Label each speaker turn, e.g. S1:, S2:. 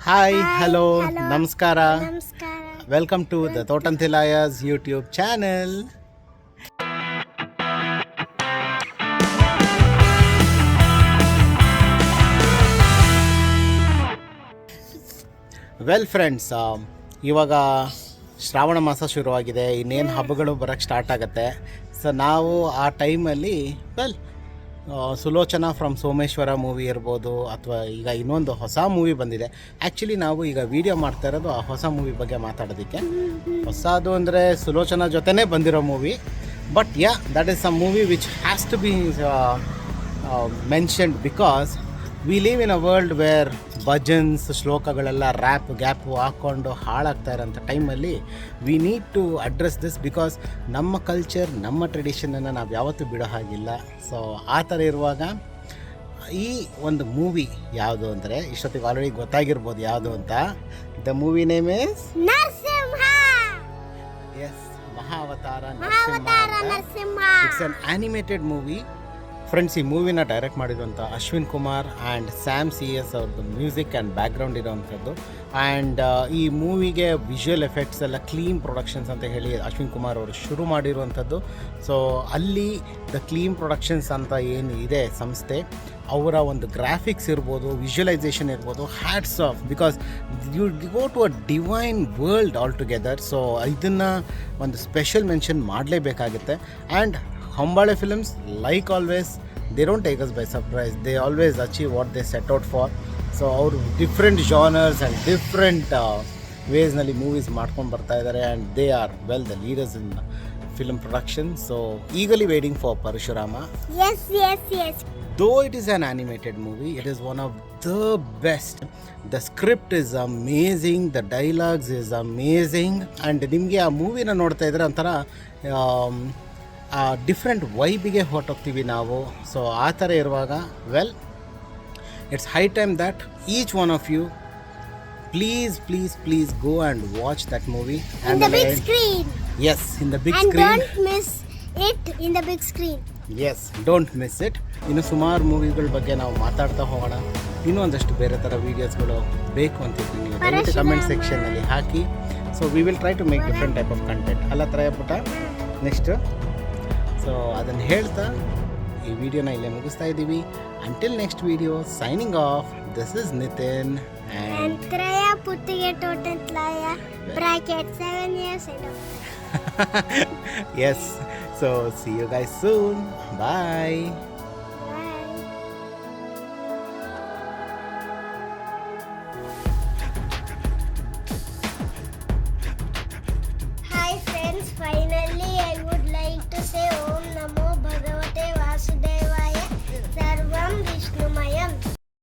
S1: Hi hello
S2: hello.
S1: ನಮಸ್ಕಾರ
S2: ನಮಸ್ಕಾರ.
S1: Welcome to the ತೋಟಂತಿಲಾಯಸ್ ಯೂಟ್ಯೂಬ್ ಚಾನೆಲ್. ವೆಲ್ ಫ್ರೆಂಡ್ಸ್, ಇವಾಗ ಶ್ರಾವಣ ಮಾಸ ಶುರುವಾಗಿದೆ. ಇನ್ನೇನು ಹಬ್ಬಗಳು ಬರೋಕ್ಕೆ ಸ್ಟಾರ್ಟ್ ಆಗುತ್ತೆ. ಸೊ ನಾವು ಆ ಟೈಮಲ್ಲಿ ಸುಲೋಚನಾ ಫ್ರಮ್ ಸೋಮೇಶ್ವರ ಮೂವಿ ಇರ್ಬೋದು, ಅಥವಾ ಈಗ ಇನ್ನೊಂದು ಹೊಸ ಮೂವಿ ಬಂದಿದೆ. ಆ್ಯಕ್ಚುಲಿ ನಾವು ಈಗ ವಿಡಿಯೋ ಮಾಡ್ತಾ ಇರೋದು ಆ ಹೊಸ ಮೂವಿ ಬಗ್ಗೆ ಮಾತಾಡೋದಕ್ಕೆ. ಹೊಸದು ಅಂದರೆ ಸುಲೋಚನಾ ಜೊತೆನೇ ಬಂದಿರೋ movie. But that is a movie which has to be mentioned because we live in a world where bhajans ಶ್ಲೋಕಗಳೆಲ್ಲ ಗ್ಯಾಪು ಹಾಕ್ಕೊಂಡು ಹಾಳಾಗ್ತಾ ಇರೋಂಥ ಟೈಮಲ್ಲಿ we need to address this because ನಮ್ಮ ಕಲ್ಚರ್, ನಮ್ಮ ಟ್ರೆಡಿಷನನ್ನು ನಾವು ಯಾವತ್ತೂ ಬಿಡೋ ಹಾಗಿಲ್ಲ. ಸೊ ಆ ಥರ ಇರುವಾಗ ಈ ಒಂದು ಮೂವಿ ಯಾವುದು ಅಂದರೆ, ಇಷ್ಟೊತ್ತಿಗೆ ಆಲ್ರೆಡಿ ಗೊತ್ತಾಗಿರ್ಬೋದು ಯಾವುದು ಅಂತ. The movie name is
S2: Narasimha.
S1: Yes, Mahavatar
S2: Narasimha.
S1: It's an animated movie. Friends, ಈ ಮೂವಿನ ಡೈರೆಕ್ಟ್ ಮಾಡಿರುವಂಥ Ashwin Kumar and Sam C S ಅವ್ರದ್ದು ಮ್ಯೂಸಿಕ್ ಆ್ಯಂಡ್ ಬ್ಯಾಕ್ಗ್ರೌಂಡ್ ಇರೋವಂಥದ್ದು. ಆ್ಯಂಡ್ ಈ ಮೂವಿಗೆ ವಿಜುವಲ್ ಎಫೆಕ್ಟ್ಸ್ ಎಲ್ಲ ಕ್ಲೀನ್ ಪ್ರೊಡಕ್ಷನ್ಸ್ ಅಂತ ಹೇಳಿ ಅಶ್ವಿನ್ ಕುಮಾರ್ ಅವರು ಶುರು ಮಾಡಿರುವಂಥದ್ದು. ಸೊ ಅಲ್ಲಿ ದ ಕ್ಲೀನ್ ಪ್ರೊಡಕ್ಷನ್ಸ್ ಅಂತ ಏನು ಇದೆ ಸಂಸ್ಥೆ, ಅವರ ಒಂದು ಗ್ರಾಫಿಕ್ಸ್ ಇರ್ಬೋದು, ವಿಜುವಲೈಸೇಷನ್ ಇರ್ಬೋದು, hats off, because you go to a divine world all together. So ಇದನ್ನು ಒಂದು ಸ್ಪೆಷಲ್ ಮೆನ್ಷನ್ ಮಾಡಲೇಬೇಕಾಗುತ್ತೆ. And Hambale films, like always, they don't take us by surprise. They always achieve what they set out for. So our different genres and different ways nalli movies ಮಾಡ್ಕೊಂಡು ಬರ್ತಾ ಇದ್ದಾರೆ, and they are the leaders in film production. So eagerly waiting for Parashurama.
S2: Yes.
S1: Though it is an animated movie, it is one of the best. The script is amazing, the dialogues is amazing, and ನಿಮಗೆ ಆ ಮೂವಿನ ನೋಡ್ತಾ ಇದ್ರೆ ಒಂಥರ different ವೈಬಿಗೆ ಹೊರಟೋಗ್ತೀವಿ ನಾವು. So ಆ ಥರ ಇರುವಾಗ it's high time that each one of you please go and watch that movie.
S2: In the big screen.
S1: Yes, in the big
S2: and
S1: screen.
S2: And don't miss it in the big screen.
S1: Yes, don't miss it. ಇನ್ನು ಸುಮಾರು ಮೂವಿಗಳ ಬಗ್ಗೆ ನಾವು ಮಾತಾಡ್ತಾ ಹೋಗೋಣ. ಇನ್ನೂ ಒಂದಷ್ಟು ಬೇರೆ ಥರ ವೀಡಿಯೋಸ್ಗಳು ಬೇಕು ಅಂತಿದ್ದೀನಿ, ದಯವಿಟ್ಟು ಕಮೆಂಟ್ ಸೆಕ್ಷನಲ್ಲಿ ಹಾಕಿ. So we will try to make different type of content ಅಲ್ಲ ಥರ ಪುಟ ನೆಕ್ಸ್ಟು. ಸೊ ಅದನ್ನು ಹೇಳ್ತಾ ಈ ವಿಡಿಯೋನ ಇಲ್ಲೇ ಮುಗಿಸ್ತಾ ಇದ್ದೀವಿ. Until next video, signing off. This is Nitin
S2: and Traya Puttige Totantlaya bracket 7 years ago.
S1: Yes, so see you guys soon. Bye.